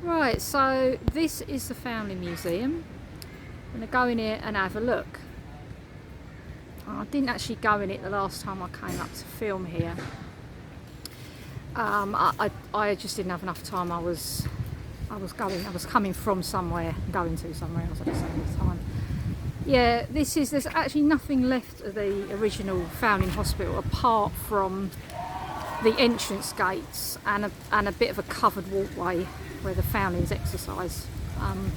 Right, so this is the Foundling Museum. I'm going to go in here and have a look. I didn't actually go in it the last time I came up to film here. I just didn't have enough time. I was coming from somewhere, going to somewhere else at the same time. Yeah, there's actually nothing left of the original Foundling Hospital apart from the entrance gates and a bit of a covered walkway where the Foundlings exercise. I'm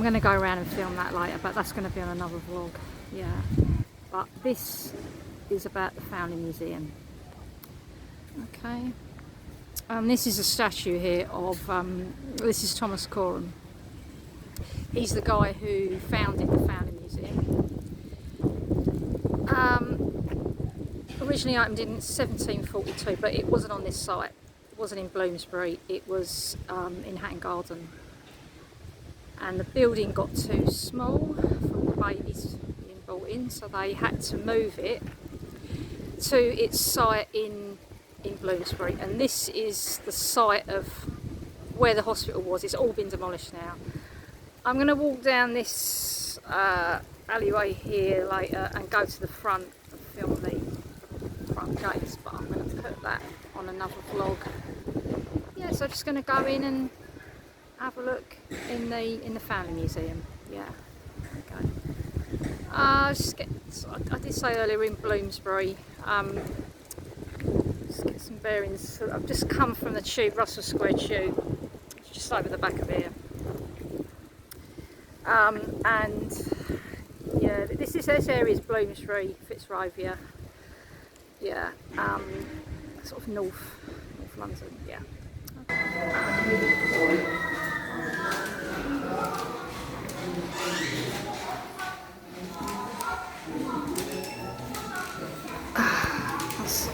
going to go around and film that later, but that's going to be on another vlog. Yeah, but this is about the Foundling Museum. Okay, this is a statue here of this is Thomas Coram. He's the guy who founded the Foundling Museum. Originally opened in 1742, but it wasn't on this site. It wasn't in Bloomsbury. It was in Hatton Garden, and the building got too small for all the babies being brought in, so they had to move it to its site in Bloomsbury. And this is the site of where the hospital was. It's all been demolished now. I'm going to walk down this alleyway here later and go to the front and film the front gates, but I'm going to put that on another vlog. Yeah, so I'm just going to go in and have a look in the Foundling Museum. Yeah, okay. I did say earlier in Bloomsbury. Just get some bearings. So I've just come from the tube, Russell Square tube, it's just over the back of here. And yeah, this area is Bloomsbury, Fitzrovia. Yeah, sort of North London. Yeah. I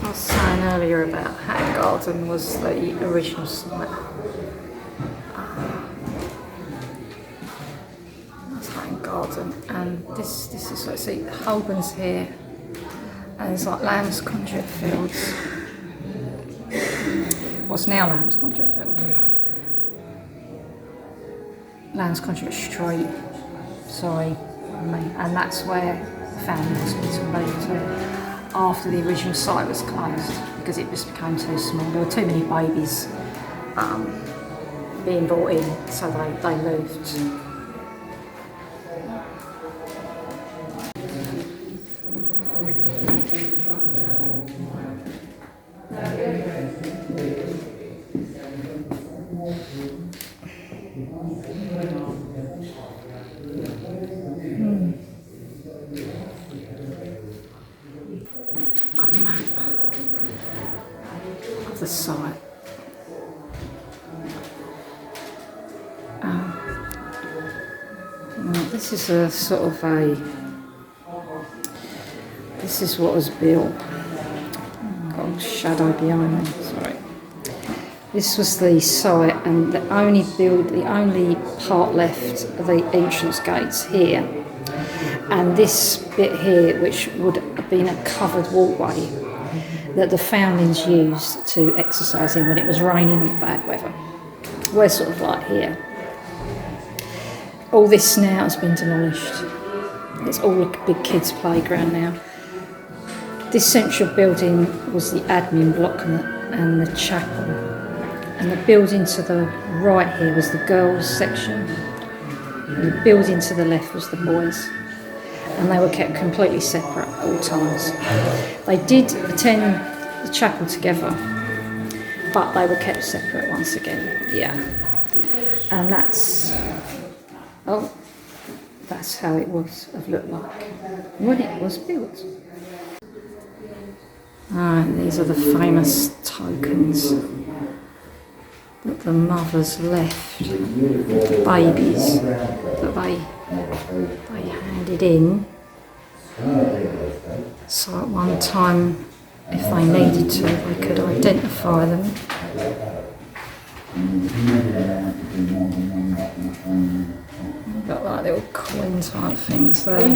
was saying earlier about Hatton Garden was the original site. That's Hatton Garden, and this is like, see, Holborn's here, and it's like Lamb's Conduit Fields. What's now Lamb's Conduit Field? Lamb's Conduit Street. Sorry, and that's where the Foundling Hospital moved to after the original site was closed because it just became too small. There were too many babies being brought in, so they moved. The site. This is a sort of this is what was built. Got a shadow behind me, sorry. This was the site, and the only part left are the entrance gates here. And this bit here, which would have been a covered walkway, that the Foundlings used to exercise in when it was raining or bad weather. We're sort of like here. All this now has been demolished. It's all a big kids' playground now. This central building was the admin block and the chapel. And the building to the right here was the girls' section. And the building to the left was the boys. And they were kept completely separate at all times. They did attend the chapel together, but they were kept separate once again. Yeah, and that's how it was have looked like when it was built. These are the famous tokens that the mothers left with the babies that they handed in. So at one time, if they needed to, they could identify them. Got like little coin type things there.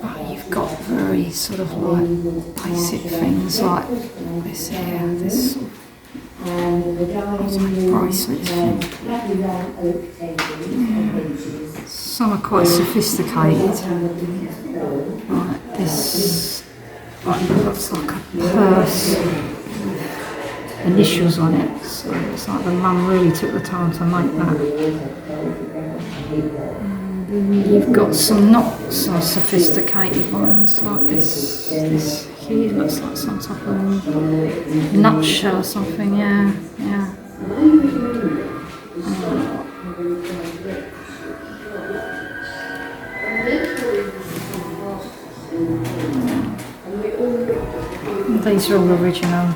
But you've got very sort of like basic things like this here, this sort of bracelets. Some are quite sophisticated. Right, this looks like a purse. Initials on it, so it's like the mum really took the time to make that. And then you've got some not so sophisticated ones, like this here looks like some type of nutshell or something, yeah. These are all original.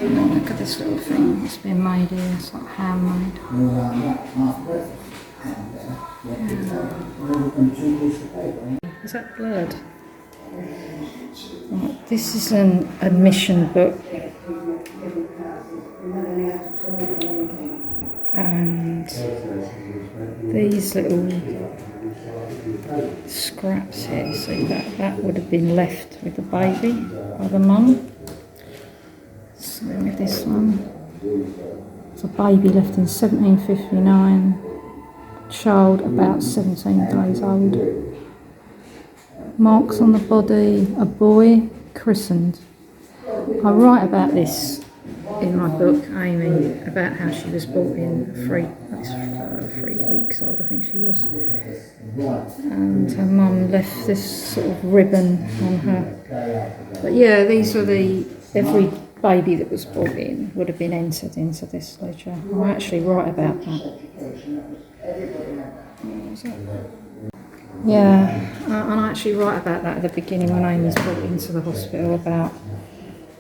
Look at this little thing, it's been made here, it's like handmade. Is that blurred? Right, this is an admission book. And these little scraps here, see that would have been left with the baby by the mum. So with this one, it's a baby left in 1759, child about 17 days old. Marks on the body, a boy christened. I write about this in my book, Amy, about how she was brought in 3 weeks old, I think she was. And her mum left this sort of ribbon on her. But yeah, these are every baby that was brought in would have been entered into this ledger. I actually write about that. Yeah, and I actually write about that at the beginning when Amy's brought into the hospital, about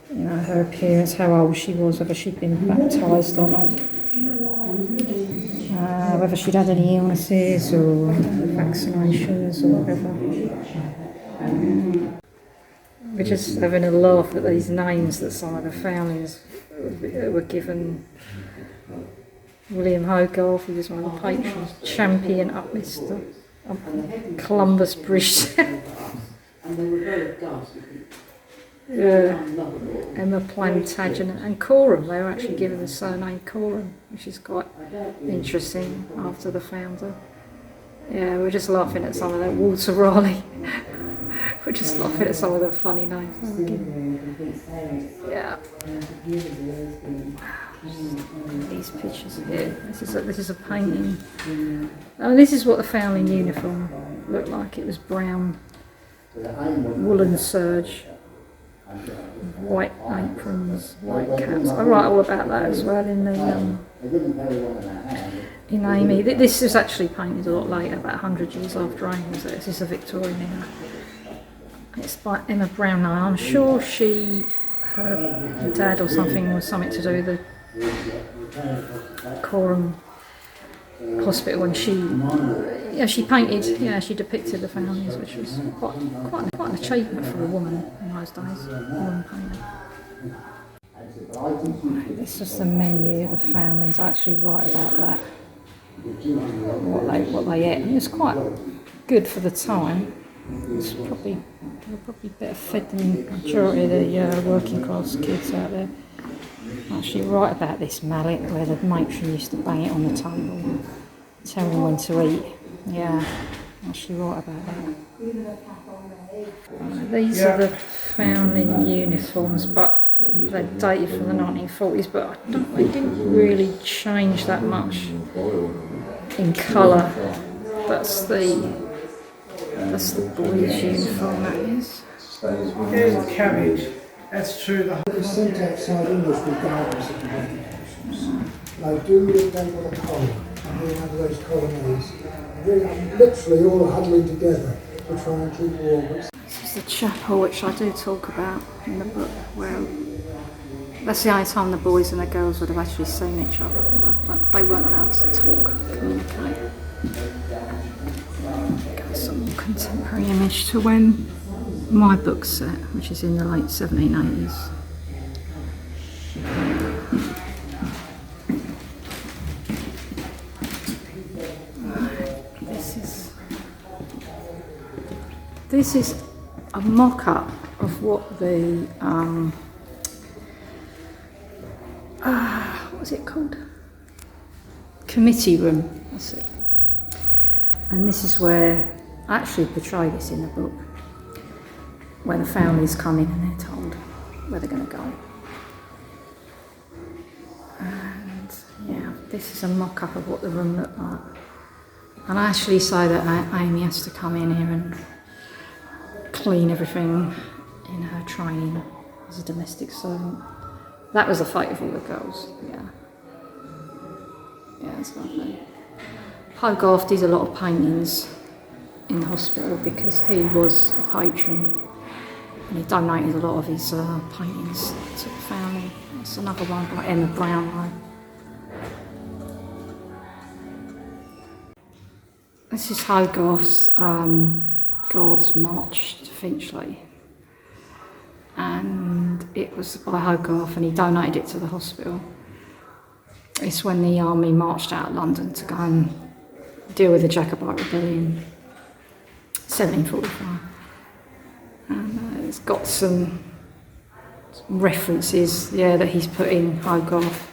her appearance, how old she was, whether she'd been baptised or not, whether she'd had any illnesses or vaccinations or whatever. We're just having a laugh at these names that some of the foundlings were given. William Hogarth, he was one of the patrons, champion uplister, Columbus Bridge. Emma Plantagenet and Coram, they were actually given the surname Coram, which is quite interesting after the founder. Yeah, we're just laughing at some of that. Walter Raleigh. We're just laughing at some of the funny names they were given. Yeah. These pictures here. This is a painting. Oh, this is what the Foundling uniform looked like. It was brown woolen serge, white aprons, white caps. I write all about that as well in Amy. This is actually painted a lot later, about 100 years after Amy was there. This is a Victorian era. It's by Emma Brown. Now I'm sure her dad or something was something to do with the Coram Hospital, and she painted, she depicted the foundlings, which was quite an achievement for a woman in those days. A woman painter. This is the menu of the foundlings. I actually write about that, what they ate. It was quite good for the time. They were probably better fed than the majority of the working class kids out there. I actually write about this mallet where the matron used to bang it on the table, tell them when to eat. Yeah, I actually write about that. These are the Foundling uniforms, but they're dated from the 1940s, but they didn't really change that much in colour. That's the boys' uniform, that is. Here's a cabbage. That's true. The sent outside English regardless of the medication. They do live down with a column, and we have those colonies. Literally all huddling together to try and keep warm. This is the chapel, which I do talk about in the book, where that's the only time the boys and the girls would have actually seen each other. They weren't allowed to talk, communicate. Got some contemporary image to when my book's set, which is in the late 1780s. This is a mock-up of what the what was it called? Committee room, that's it. And this is where, I actually portray this in the book, when the families come in and they're told where they're going to go. And yeah, this is a mock-up of what the room looked like. And I actually say that Amy has to come in here and clean everything in her training as a domestic servant. That was the fate of all the girls, yeah. Yeah, it's lovely. Hogarth did a lot of paintings in the hospital because he was a patron and he donated a lot of his paintings to the family. That's another one by Emma Brownlow. This is Hogarth's Guards March to Finchley, and it was by Hogarth and he donated it to the hospital. It's when the army marched out of London to go and deal with the Jacobite rebellion, 1745. And it's got some references, that he's put in Hogarth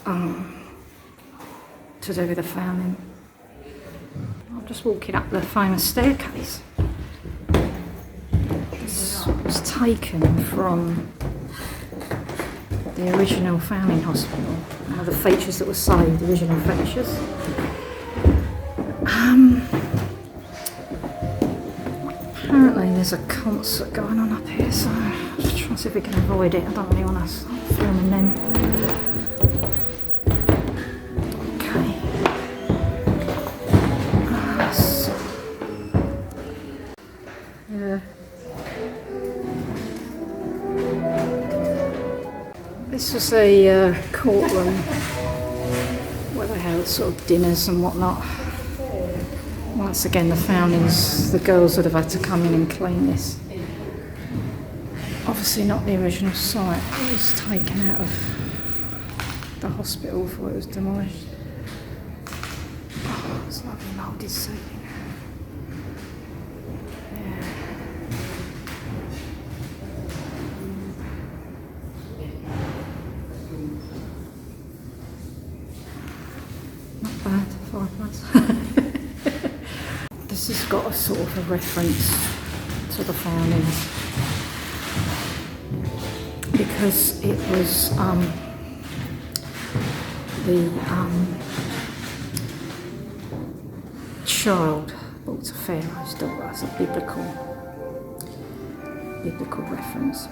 to do with the founding. I'm just walking up the famous staircase. This was taken from the original Foundling Hospital, one of the features that was saved, the original features. Apparently there's a concert going on up here, so I'm just trying to see if we can avoid it. I don't really want to start filming them. Okay. Yeah. This was a courtroom where they held sort of dinners and whatnot. Once again, the foundings, the girls would have had to come in and clean this. Obviously not the original site. It was taken out of the hospital before it was demolished. Oh, it's lovely moulded ceiling. Yeah. Not bad, fireplace. This has got a sort of a reference to the foundings because it was the child brought to Pharaoh's daughter. It's a biblical reference.